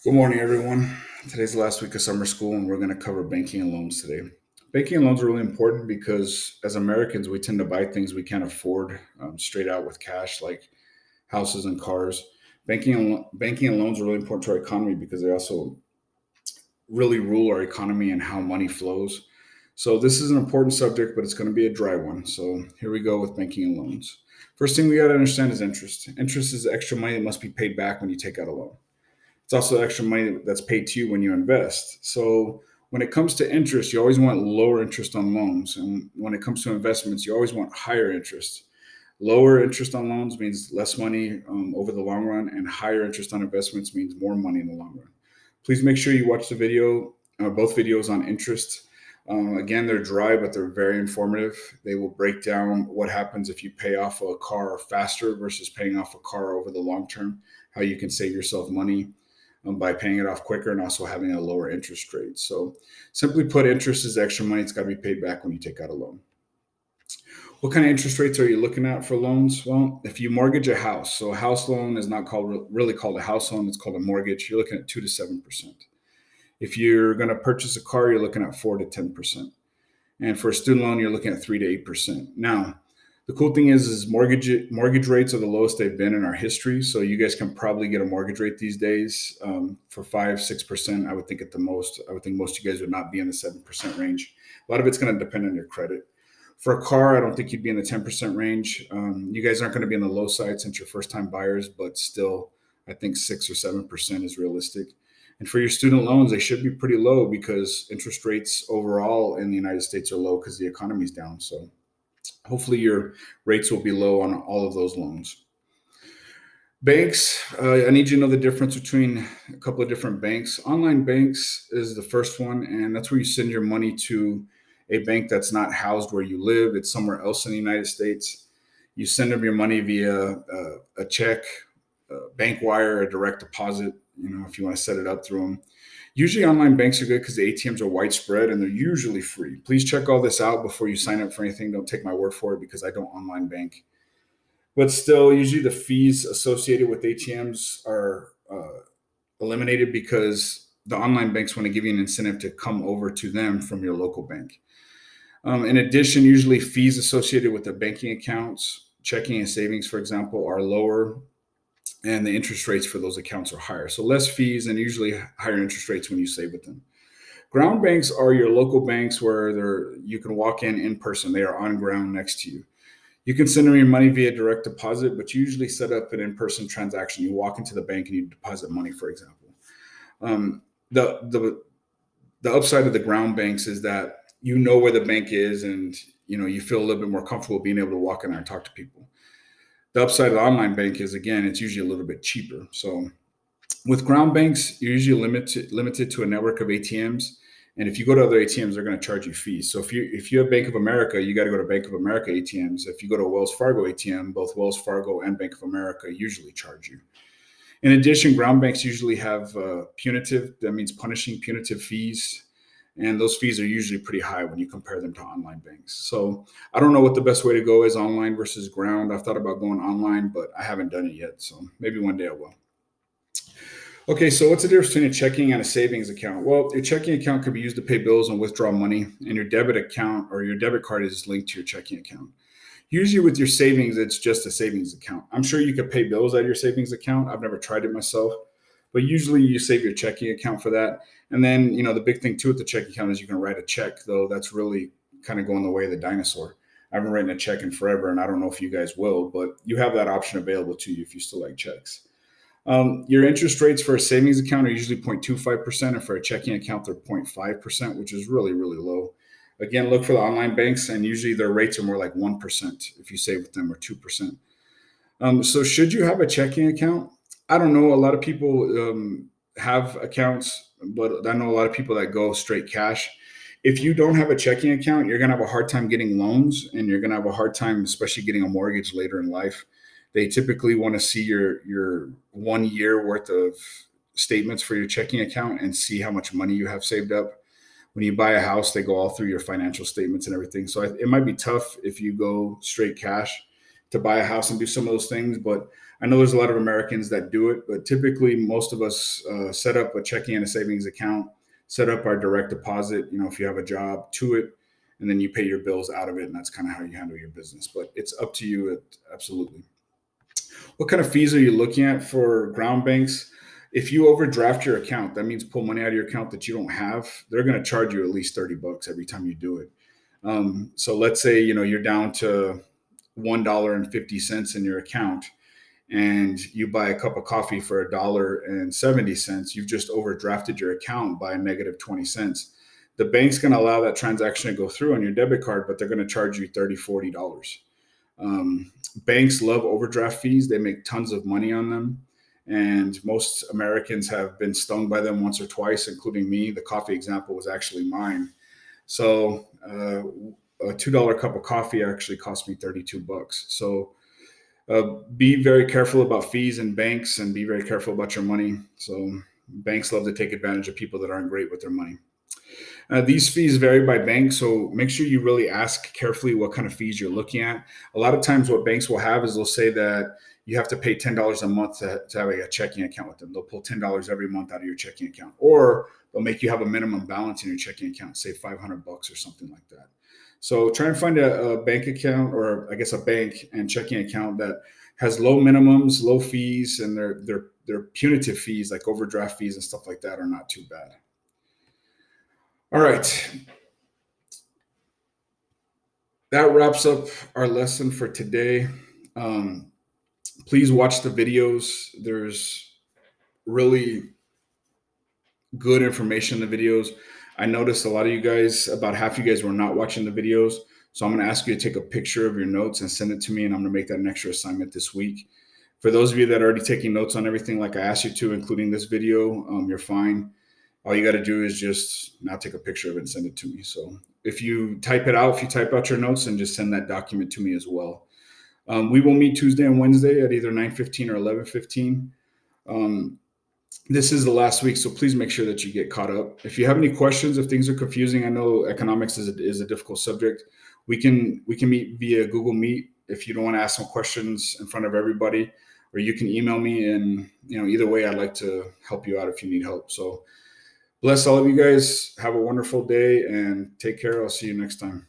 Good morning, everyone. Today's the last week of summer school, and we're going to cover banking and loans today. Banking and loans are really important because as Americans, we tend to buy things we can't afford straight out with cash, like houses and cars. Banking and loans are really important to our economy because they also really rule our economy and how money flows. So this is an important subject, but it's going to be a dry one. So here we go with banking and loans. First thing we got to understand is interest. Interest is extra money that must be paid back when you take out a loan. It's also extra money that's paid to you when you invest. So when it comes to interest, you always want lower interest on loans. And when it comes to investments, you always want higher interest. Lower interest on loans means less money over the long run, and higher interest on investments means more money in the long run. Please make sure you watch the video, both videos on interest. Again, they're dry, but they're very informative. They will break down what happens if you pay off a car faster versus paying off a car over the long term, how you can save yourself money by paying it off quicker and also having a lower interest rate. So, simply put, interest is extra money. It's got to be paid back when you take out a loan. What kind of interest rates are you looking at for loans? Well, if you mortgage a house, so a house loan is not called really called a house loan, it's called a mortgage. You're looking at 2 to 7%. If you're going to purchase a car, you're looking at 4 to 10%. And for a student loan, you're looking at 3 to 8%. Now, the cool thing is mortgage rates are the lowest they've been in our history. So you guys can probably get a mortgage rate these days for 5-6%. I would think at the most. I would think most of you guys would not be in the 7% range. A lot of it's going to depend on your credit. For a car, I don't think you'd be in the 10% range. You guys aren't going to be on the low side since you're first time buyers, but still, I think 6 or 7% is realistic. And for your student loans, they should be pretty low because interest rates overall in the United States are low because the economy's down. So hopefully your rates will be low on all of those loans. Banks, I need you to know the difference between a couple of different banks. Online banks is the first one, and that's where you send your money to a bank that's not housed where you live. It's somewhere else in the United States. You send them your money via a check, a bank wire, a direct deposit, if you want to set it up through them. Usually online banks are good because the ATMs are widespread and they're usually free. Please check all this out before you sign up for anything. Don't take my word for it because I don't online bank. But still, usually the fees associated with ATMs are eliminated because the online banks want to give you an incentive to come over to them from your local bank. In addition, usually fees associated with the banking accounts, checking and savings, for example, are lower, and the interest rates for those accounts are higher. So less fees and usually higher interest rates when you save with them. Ground banks are your local banks where you can walk in person. They are on ground next to you. You can send them your money via direct deposit, but you usually set up an in-person transaction. You walk into the bank and you deposit money, for example. The upside of the ground banks is that you know where the bank is, and you feel a little bit more comfortable being able to walk in there and talk to people. The upside of the online bank is, again, it's usually a little bit cheaper. So with ground banks, you're usually limited to a network of ATMs. And if you go to other ATMs, they're going to charge you fees. So if you have Bank of America, you got to go to Bank of America ATMs. If you go to Wells Fargo ATM, both Wells Fargo and Bank of America usually charge you. In addition, ground banks usually have that means punishing punitive fees. And those fees are usually pretty high when you compare them to online banks. So I don't know what the best way to go is, online versus ground. I've thought about going online, but I haven't done it yet. So maybe one day I will. Okay, so what's the difference between a checking and a savings account? Well, your checking account can be used to pay bills and withdraw money, and your debit account or your debit card is linked to your checking account. Usually with your savings, it's just a savings account. I'm sure you could pay bills out of your savings account. I've never tried it myself, but usually you save your checking account for that. And then, the big thing too with the checking account is you can write a check, though that's really kind of going the way of the dinosaur. I haven't written a check in forever, and I don't know if you guys will, but you have that option available to you if you still like checks. Your interest rates for a savings account are usually 0.25%, and for a checking account, they're 0.5%, which is really, really low. Again, look for the online banks, and usually their rates are more like 1% if you save with them, or 2%. So should you have a checking account? I don't know. A lot of people have accounts, but I know a lot of people that go straight cash. If you don't have a checking account, you're going to have a hard time getting loans, and you're going to have a hard time, especially getting a mortgage later in life. They typically want to see your 1 year worth of statements for your checking account and see how much money you have saved up. When you buy a house, they go all through your financial statements and everything. So it might be tough if you go straight cash to buy a house and do some of those things. But I know there's a lot of Americans that do it, but typically most of us set up a checking and a savings account, set up our direct deposit, if you have a job, to it, and then you pay your bills out of it. And that's kind of how you handle your business. But it's up to you. Absolutely. What kind of fees are you looking at for ground banks? If you overdraft your account, that means pull money out of your account that you don't have. They're going to charge you at least $30 every time you do it. So let's say you're down to $1.50 in your account, and you buy a cup of coffee for $1.70. You've just overdrafted your account by a negative 20 cents. The bank's going to allow that transaction to go through on your debit card, but they're going to charge you $30, $40. Banks love overdraft fees. They make tons of money on them. And most Americans have been stung by them once or twice, including me. The coffee example was actually mine. So a $2 cup of coffee actually cost me $32. So be very careful about fees and banks, and be very careful about your money. So banks love to take advantage of people that aren't great with their money. These fees vary by bank, so make sure you really ask carefully what kind of fees you're looking at. A lot of times what banks will have is they'll say that you have to pay $10 a month to have a checking account with them. They'll pull $10 every month out of your checking account, or they'll make you have a minimum balance in your checking account, say $500 or something like that. So try and find a bank account, or I guess a bank and checking account that has low minimums, low fees, and their punitive fees like overdraft fees and stuff like that are not too bad. All right. That wraps up our lesson for today. Please watch the videos. There's really good information in the videos. I noticed a lot of you guys, about half you guys were not watching the videos. So I'm going to ask you to take a picture of your notes and send it to me, and I'm going to make that an extra assignment this week. For those of you that are already taking notes on everything like I asked you to, including this video, you're fine. All you got to do is just now take a picture of it and send it to me. So if you type out your notes, and just send that document to me as well. We will meet Tuesday and Wednesday at either 9:15 or 11:15. This is the last week, so please make sure that you get caught up. If you have any questions, if things are confusing, I know economics is a difficult subject. We can meet via Google Meet if you don't want to ask some questions in front of everybody, or you can email me, and either way, I'd like to help you out if you need help. So bless all of you guys. Have a wonderful day and take care. I'll see you next time.